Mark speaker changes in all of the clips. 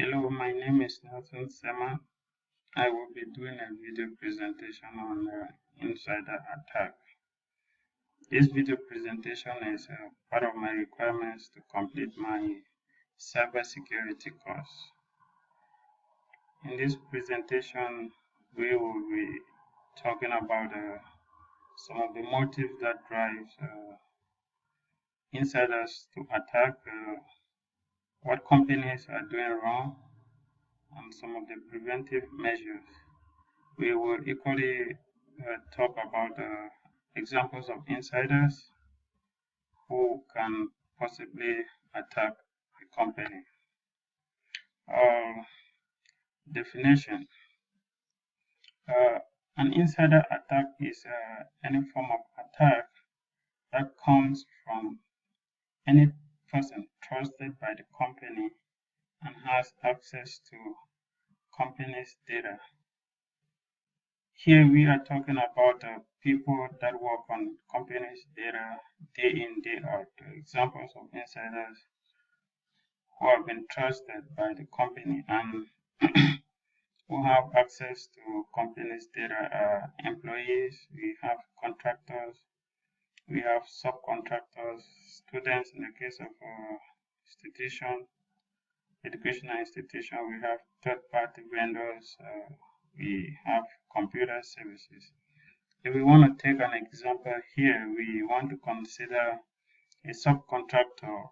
Speaker 1: Hello, my name is Nelson Sema. I will be doing a video presentation on insider attack. This video presentation is part of my requirements to complete my cybersecurity course. In this presentation, we will be talking about some of the motives that drive insiders to attack, what companies are doing wrong, and some of the preventive measures. We will equally talk about examples of insiders who can possibly attack a company. Definition. An insider attack is any form of attack that comes from any person trusted by the company and has access to company's data. Here we are talking about people that work on companies' data day in, day out. Examples of insiders who have been trusted by the company and who have access to companies' data are employees, we have contractors, we have subcontractors, students in the case of educational institution, we have third-party vendors, we have computer services. If we want to take an example here, we want to consider a subcontractor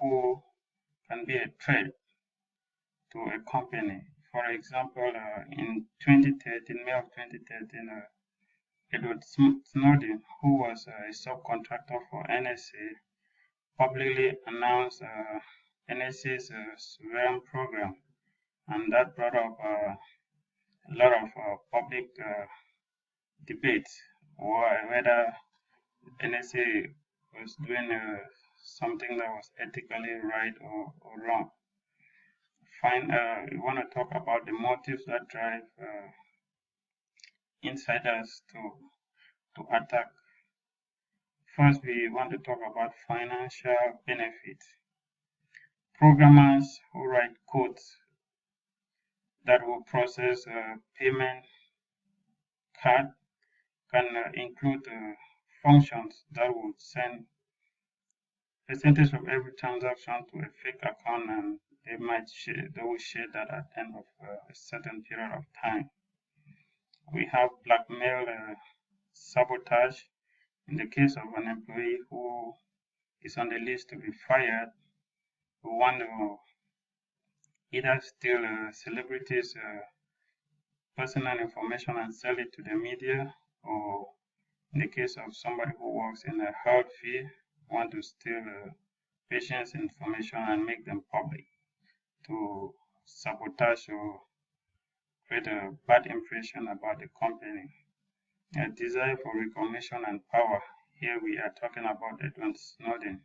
Speaker 1: who can be a threat to a company. For example, in 2013, May of 2013, Edward Snowden, who was a subcontractor for NSA, publicly announced NSA's surveillance program, and that brought up a lot of public debate whether NSA was doing something that was ethically right or wrong. We want to talk about the motives that drive insiders to attack. First, we want to talk about financial benefits. Programmers who write codes that will process payment card can include functions that would send percentage of every transaction to a fake account, and they will share that at the end of a certain period of time. We have blackmail, sabotage. In the case of an employee who is on the list to be fired, we want to either steal celebrities' personal information and sell it to the media, or in the case of somebody who works in a health field, want to steal patients' information and make them public to sabotage or create a bad impression about the company. A desire for recognition and power. Here we are talking about Edward Snowden,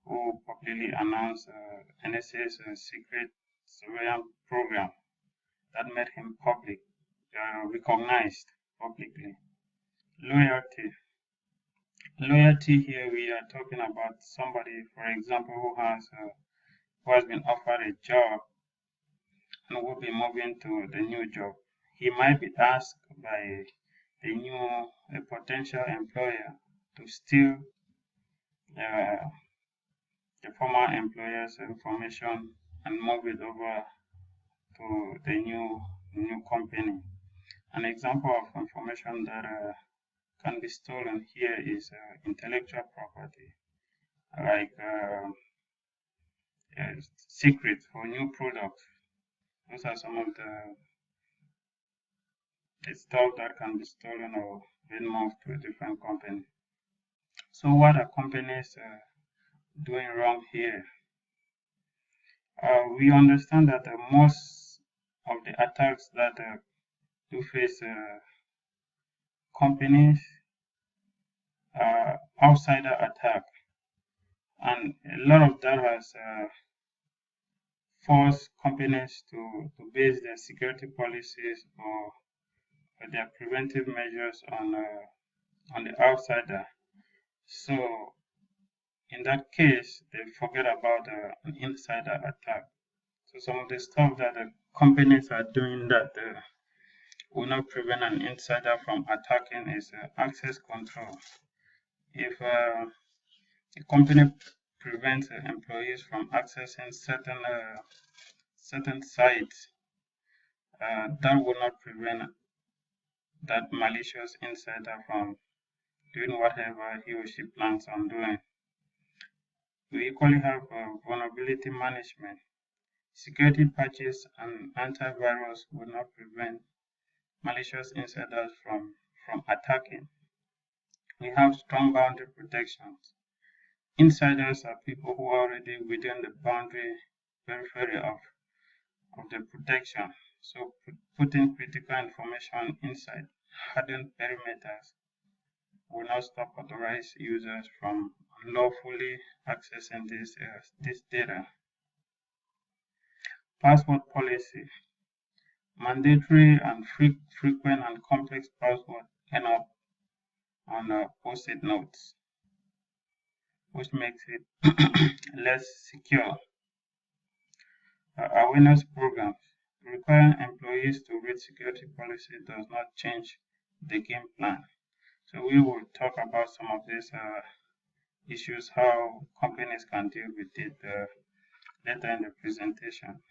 Speaker 1: who publicly announced NSA's secret surveillance program that made him recognized publicly. Loyalty. Loyalty, here we are talking about somebody, for example, who has been offered a job and will be moving to the new job. He might be asked by a potential employer to steal the former employer's information and move it over to the new company. An example of information that can be stolen here is intellectual property, like secrets for new products. Those are some of the stuff that can be stolen or been moved to a different company. So what are companies doing wrong here? We understand that most of the attacks that do face companies are outsider attack, and a lot of that has forced companies to base their security policies or their preventive measures on the outsider. So in that case, they forget about an insider attack. So some of the stuff that the companies are doing that will not prevent an insider from attacking is access control. If a company prevents employees from accessing certain sites, that will not prevent that malicious insider from doing whatever he or she plans on doing. We equally have vulnerability management. Security patches and antivirus will not prevent malicious insiders from attacking. We have strong boundary protections. Insiders are people who are already within the boundary periphery of the protection. So putting critical information inside hardened perimeters will not stop authorized users from unlawfully accessing this data. Password policy. Mandatory and frequent and complex passwords end up on post-it notes, which makes it less secure. Awareness programs. Requiring employees to read security policy does not change the game plan. So we will talk about some of these issues, how companies can deal with it later in the presentation.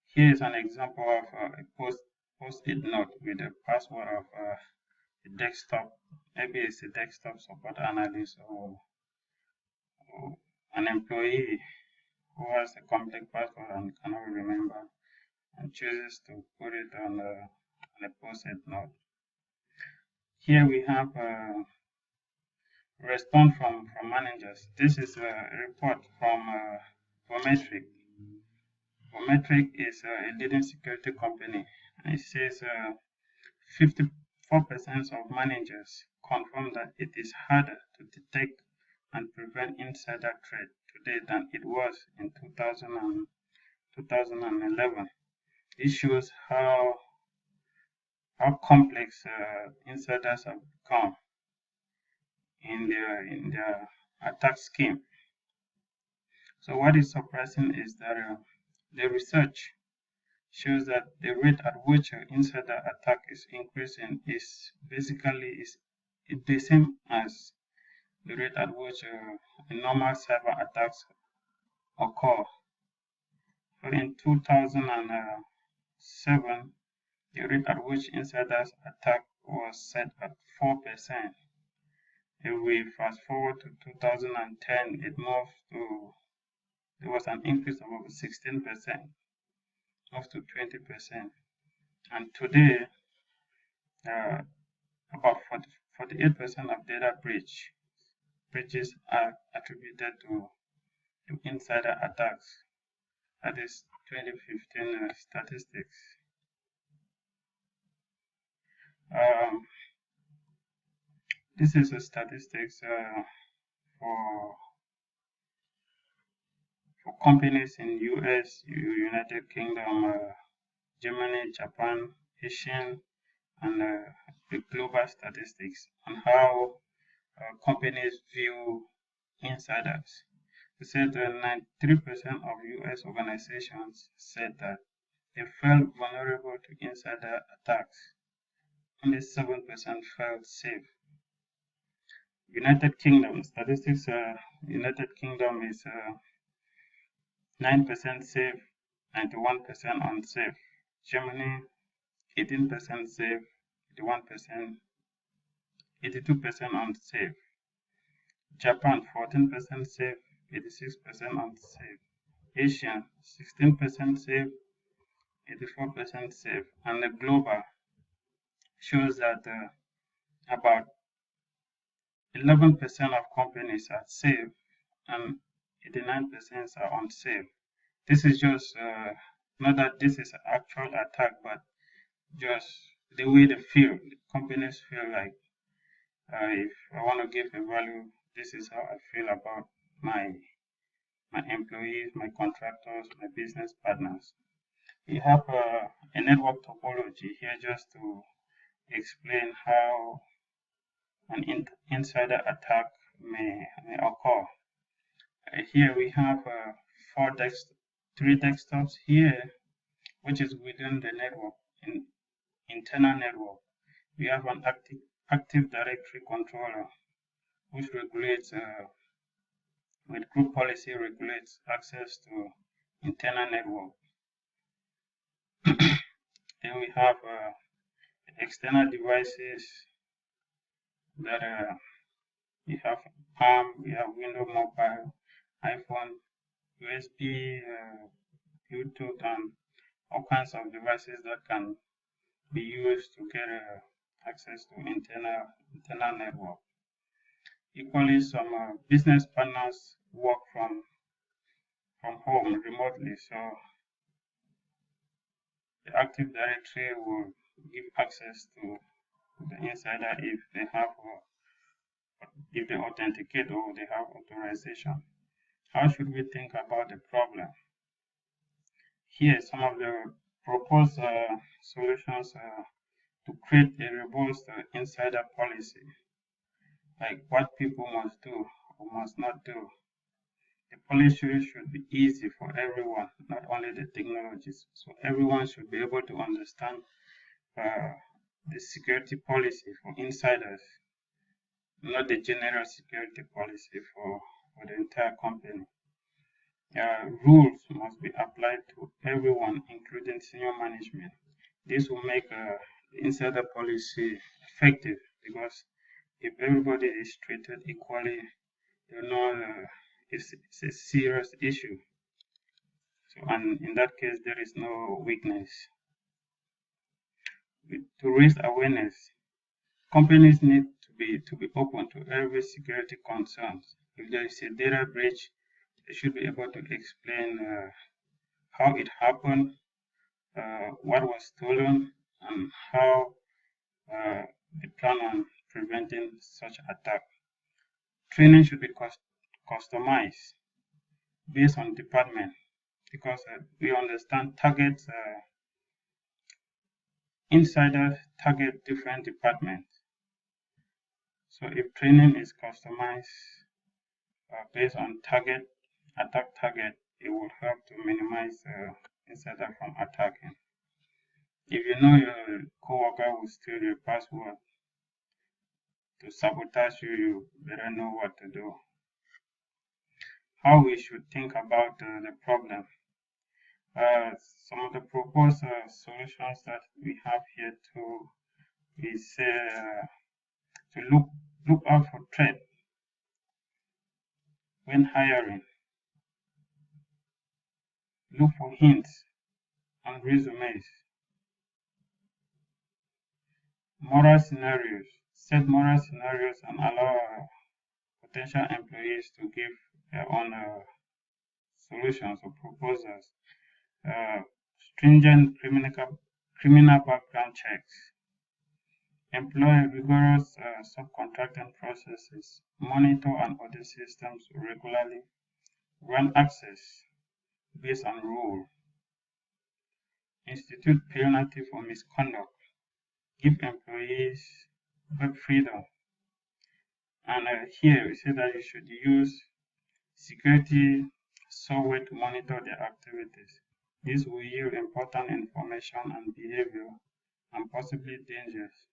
Speaker 1: Here is an example of a post-it note with a password of a desktop. Maybe it's a desktop support analyst or an employee who has a complex password and cannot remember and chooses to put it on a post-it note. Here we have a response from managers. This is a report from Vometric. Vometric is a leading security company. And it says 54% of managers confirm that it is harder to detect and prevent insider threat today than it was in 2011. This shows how complex insiders have become in their attack scheme. So what is surprising is that the research shows that the rate at which an insider attack is increasing is basically the same as the rate at which normal cyber attacks occur. So in 2007, the rate at which insiders attack was set at 4%. If we fast forward to 2010, there was an increase of over 16%, up to 20%. And today, about 48% of data breaches are attributed to insider attacks. That is 2015 statistics. This is a statistics for companies in US, United Kingdom, Germany, Japan, Asian, and the global statistics on how companies view insiders. They said that 93% of US organizations said that they felt vulnerable to insider attacks. Only 7% felt safe. United Kingdom statistics, United Kingdom is 9% safe, 91% unsafe. Germany, 18% safe, 81%, 82% unsafe. Japan, 14% safe, 86% unsafe. Asia, 16% safe, 84% safe. And the global shows that about 11% of companies are safe and 89% are unsafe. This is just not that this is an actual attack, but just the way they feel. Companies feel like if I want to give a value, this is how I feel about my employees, my contractors, my business partners. We have a network topology here just to explain how an insider attack may occur. Here we have 3 desktops here, which is within the network, in internal network. We have an active directory controller, which regulates with group policy regulates access to internal network. Then we have external devices that we have Palm, we have Windows Mobile, iPhone, USB, Bluetooth, and all kinds of devices that can be used to get access to internal network. Equally, some business partners work from home remotely, so the Active Directory will give access to the insider if they have if they authenticate or they have authorization. How should we think about the problem? Here, some of the proposed solutions to create a robust insider policy, like what people must do or must not do. The policy should be easy for everyone, not only the technologists. So everyone should be able to understand the security policy for insiders, not the general security policy for the entire company. Rules must be applied to everyone, including senior management. This will make the insider policy effective, because if everybody is treated equally, you know, it's a serious issue. So, and in that case, there is no weakness. To raise awareness, companies need to be open to every security concerns. If there is a data breach, they should be able to explain how it happened, what was stolen, and how they plan on preventing such attack. Training should be customized based on department, because we understand insiders target different departments. So if training is customized based on attack target, it will help to minimize insider from attacking. If you know your coworker will steal your password to sabotage you, you better know what to do. How we should think about the problem. Some of the proposed solutions that we have here is to look out for threat when hiring. Look for hints on resumes. Moral scenarios. Set moral scenarios and allow potential employees to give their own solutions or proposals. Stringent criminal background checks. Employ rigorous subcontracting processes. Monitor and audit systems regularly. Run access based on rule. Institute penalty for misconduct. Give employees web freedom. And here we say that you should use security software to monitor their activities. This will yield important information and behavior and possibly dangers.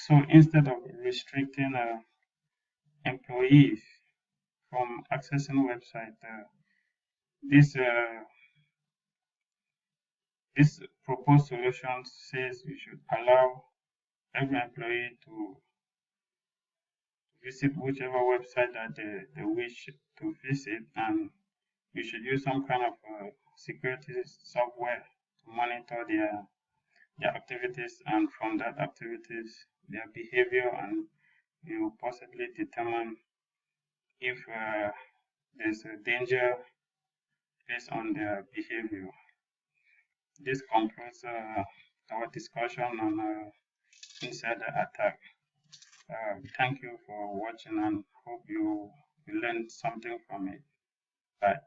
Speaker 1: So instead of restricting employees from accessing website, this proposed solution says you should allow every employee to visit whichever website that they wish to visit, and you should use some kind of security software to monitor their activities, and from that activities their behavior, and you possibly determine if there's a danger based on their behavior. This concludes our discussion on insider attack. Thank you for watching, and hope you learned something from it. Bye.